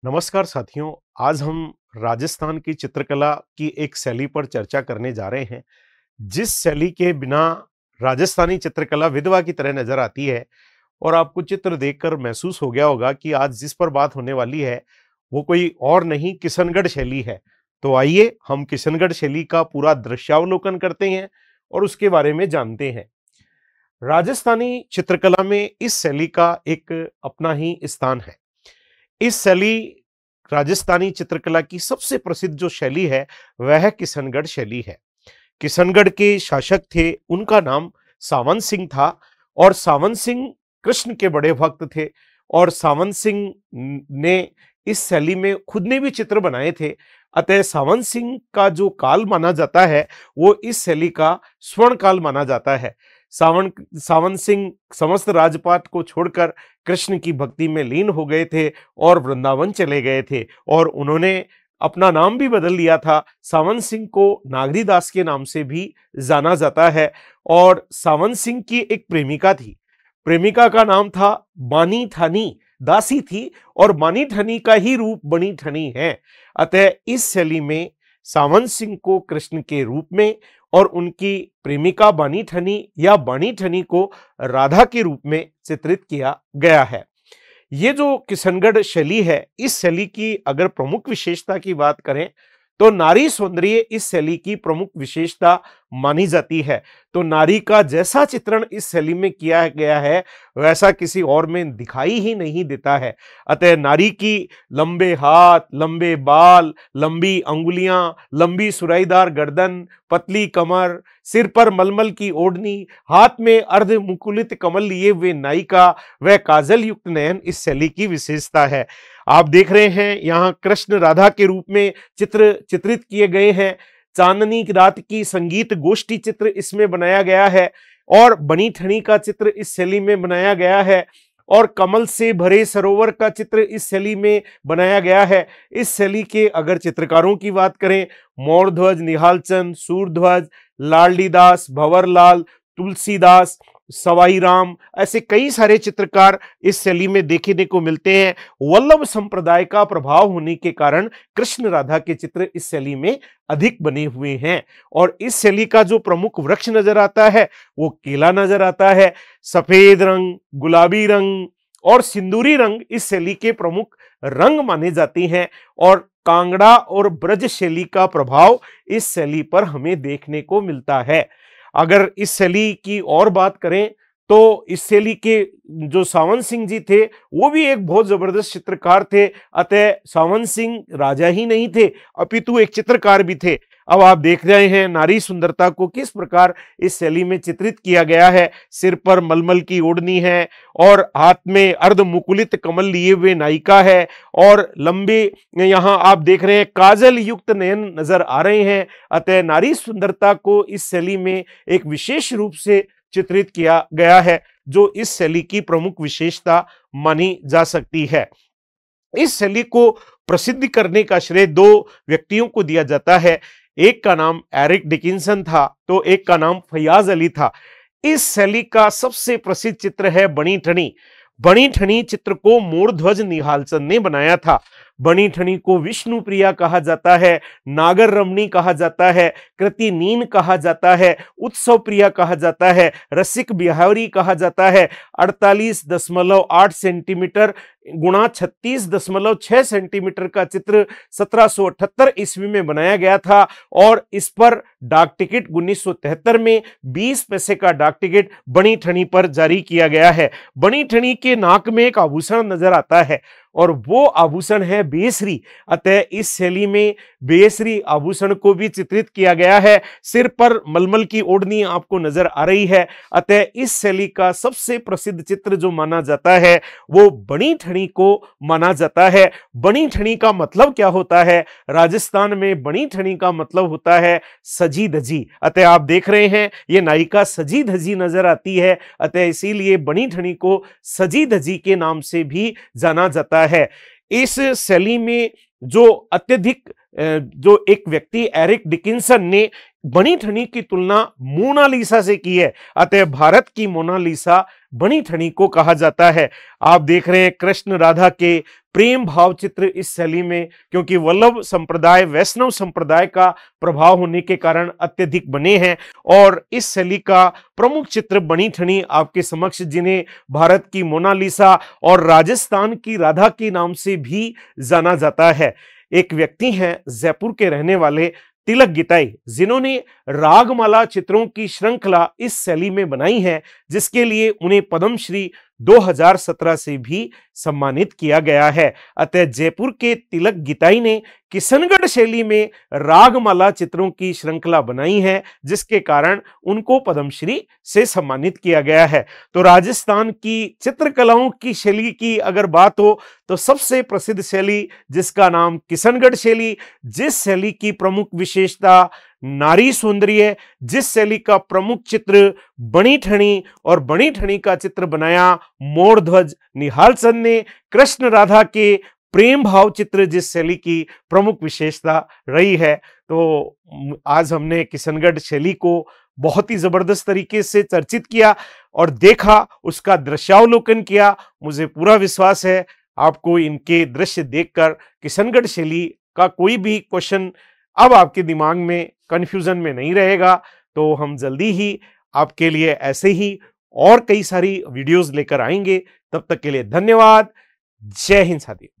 नमस्कार साथियों। आज हम राजस्थान की चित्रकला की एक शैली पर चर्चा करने जा रहे हैं, जिस शैली के बिना राजस्थानी चित्रकला विधवा की तरह नजर आती है। और आपको चित्र देखकर महसूस हो गया होगा कि आज जिस पर बात होने वाली है वो कोई और नहीं, किशनगढ़ शैली है। तो आइए हम किशनगढ़ शैली का पूरा दृश्यावलोकन करते हैं और उसके बारे में जानते हैं। राजस्थानी चित्रकला में इस शैली का एक अपना ही स्थान है। इस शैली राजस्थानी चित्रकला की सबसे प्रसिद्ध जो शैली है वह किशनगढ़ शैली है। किशनगढ़ के शासक थे, उनका नाम सावंत सिंह था। और सावंत सिंह कृष्ण के बड़े भक्त थे। और सावंत सिंह ने इस शैली में खुद ने भी चित्र बनाए थे। अतः सावंत सिंह का जो काल माना जाता है वो इस शैली का स्वर्ण काल माना जाता है। सावंत सिंह समस्त राजपाट को छोड़कर कृष्ण की भक्ति में लीन हो गए थे और वृंदावन चले गए थे। और उन्होंने अपना नाम भी बदल लिया था। सावंत सिंह को नागरीदास के नाम से भी जाना जाता है। और सावंत सिंह की एक प्रेमिका थी। प्रेमिका का नाम था बानी थानी, दासी थी। और बानी ठनी का ही रूप बनी ठनी है। अतः इस शैली में सावंत सिंह को कृष्ण के रूप में और उनकी प्रेमिका बानी ठनी या बानी ठनी को राधा के रूप में चित्रित किया गया है। ये जो किशनगढ़ शैली है, इस शैली की अगर प्रमुख विशेषता की बात करें तो नारी सौंदर्य इस शैली की प्रमुख विशेषता मानी जाती है। तो नारी का जैसा चित्रण इस शैली में किया गया है वैसा किसी और में दिखाई ही नहीं देता है। अतः नारी की लंबे हाथ, लंबे बाल, लंबी अंगुलियां, लंबी सुराईदार गर्दन, पतली कमर, सिर पर मलमल की ओढ़नी, हाथ में अर्ध मुकुलित कमल लिए हुए नायिका व काजल युक्त नयन इस शैली की विशेषता है। आप देख रहे हैं यहाँ कृष्ण राधा के रूप में चित्रित किए गए हैं। चांदनी की रात की संगीत गोष्ठी चित्र इसमें बनाया गया है। और बनी ठनी का चित्र इस शैली में बनाया गया है। और कमल से भरे सरोवर का चित्र इस शैली में बनाया गया है। इस शैली के अगर चित्रकारों की बात करें, मोरध्वज, निहालचंद, सूरध्वज, लाडलीदास, भंवरलाल, तुलसीदास, सवाई राम, ऐसे कई सारे चित्रकार इस शैली में देखने को मिलते हैं। वल्लभ संप्रदाय का प्रभाव होने के कारण कृष्ण राधा के चित्र इस शैली में अधिक बने हुए हैं। और इस शैली का जो प्रमुख वृक्ष नजर आता है वो केला नजर आता है। सफेद रंग, गुलाबी रंग और सिंदूरी रंग इस शैली के प्रमुख रंग माने जाते हैं। और कांगड़ा और ब्रज शैली का प्रभाव इस शैली पर हमें देखने को मिलता है। अगर इस शैली की और बात करें तो इस शैली के जो सावंत सिंह जी थे वो भी एक बहुत जबरदस्त चित्रकार थे। अतः सावंत सिंह राजा ही नहीं थे अपितु एक चित्रकार भी थे। अब आप देख रहे हैं नारी सुंदरता को किस प्रकार इस शैली में चित्रित किया गया है। सिर पर मलमल की ओढ़नी है और हाथ में अर्ध मुकुलित कमल लिए हुए नायिका है। और लंबे यहाँ आप देख रहे हैं काजल युक्त नयन नजर आ रहे हैं। अतः नारी सुंदरता को इस शैली में एक विशेष रूप से चित्रित किया गया है, जो इस शैली की प्रमुख विशेषता मानी जा सकती है। इस शैली को प्रसिद्ध करने का श्रेय दो व्यक्तियों को दिया जाता है। एक का नाम एरिक डिकिंसन था तो एक का नाम फयाज अली था। इस शैली का सबसे प्रसिद्ध चित्र है बनी ठनी। बनी ठनी चित्र को मोरध्वज निहालचंद ने बनाया था। बनी ठनी को विष्णु प्रिया कहा जाता है, नागर रमणी कहा जाता है, कृतिनीन कहा जाता है, उत्सव प्रिया कहा जाता है, रसिक बिहारी कहा जाता है। 48.8 सेंटीमीटर गुणा 36.6 सेंटीमीटर का चित्र 1778 ईस्वी में बनाया गया था। और इस पर डाक टिकट 1973 में 20 पैसे का डाक टिकट बनी ठनी पर जारी किया गया है। बनी ठनी के नाक में एक आभूषण नजर आता है और वो आभूषण है बेसरी। अतः इस शैली में बेसरी आभूषण को भी चित्रित किया गया है। सिर पर मलमल की ओढ़नी आपको नजर आ रही है। अतः इस शैली का सबसे प्रसिद्ध चित्र जो माना जाता है वो बनी ठनी को माना जाता है। बनी ठनी का मतलब क्या होता है? राजस्थान में बनी ठनी का मतलब होता है सजी धजी। अतः आप देख रहे हैं ये नायिका सजी धजी नजर आती है। अतः इसीलिए बनी ठनी को सजी धजी के नाम से भी जाना जाता है। इस शैली में जो अत्यधिक जो एक व्यक्ति एरिक डिकिंसन ने बनी ठनी की तुलना मोनालिसा से की है, अतः भारत की मोनालिसा बनी ठनी को कहा जाता है। आप देख रहे हैं कृष्ण राधा के प्रेम भाव चित्र इस शैली में, क्योंकि वल्लभ संप्रदाय वैष्णव संप्रदाय का प्रभाव होने के कारण अत्यधिक बने हैं। और इस शैली का प्रमुख चित्र बनी ठनी आपके समक्ष, जिन्हें भारत की मोनालिसा और राजस्थान की राधा के नाम से भी जाना जाता है। एक व्यक्ति हैं जयपुर के रहने वाले तिलक गिताई, जिन्होंने रागमाला चित्रों की श्रृंखला इस शैली में बनाई है, जिसके लिए उन्हें पद्मश्री 2017 से भी सम्मानित किया गया है। अतः जयपुर के तिलक गिताई ने किशनगढ़ शैली में रागमाला चित्रों की श्रृंखला बनाई है, जिसके कारण उनको पद्मश्री से सम्मानित किया गया है। तो राजस्थान की चित्रकलाओं की शैली की अगर बात हो तो सबसे प्रसिद्ध शैली जिसका नाम किशनगढ़ शैली, जिस शैली की प्रमुख विशेषता नारी सौंदर्य, जिस शैली का प्रमुख चित्र बनी ठनी और बनी ठनी का चित्र बनाया मोरध्वज निहाल चंद ने, कृष्ण राधा के प्रेम भाव चित्र जिस शैली की प्रमुख विशेषता रही है। तो आज हमने किशनगढ़ शैली को बहुत ही जबरदस्त तरीके से चर्चित किया और देखा, उसका दृश्यावलोकन किया। मुझे पूरा विश्वास है आपको इनके दृश्य देखकर किशनगढ़ शैली का कोई भी क्वेश्चन अब आपके दिमाग में कंफ्यूजन में नहीं रहेगा। तो हम जल्दी ही आपके लिए ऐसे ही और कई सारी वीडियोस लेकर आएंगे। तब तक के लिए धन्यवाद। जय हिंद साथियों।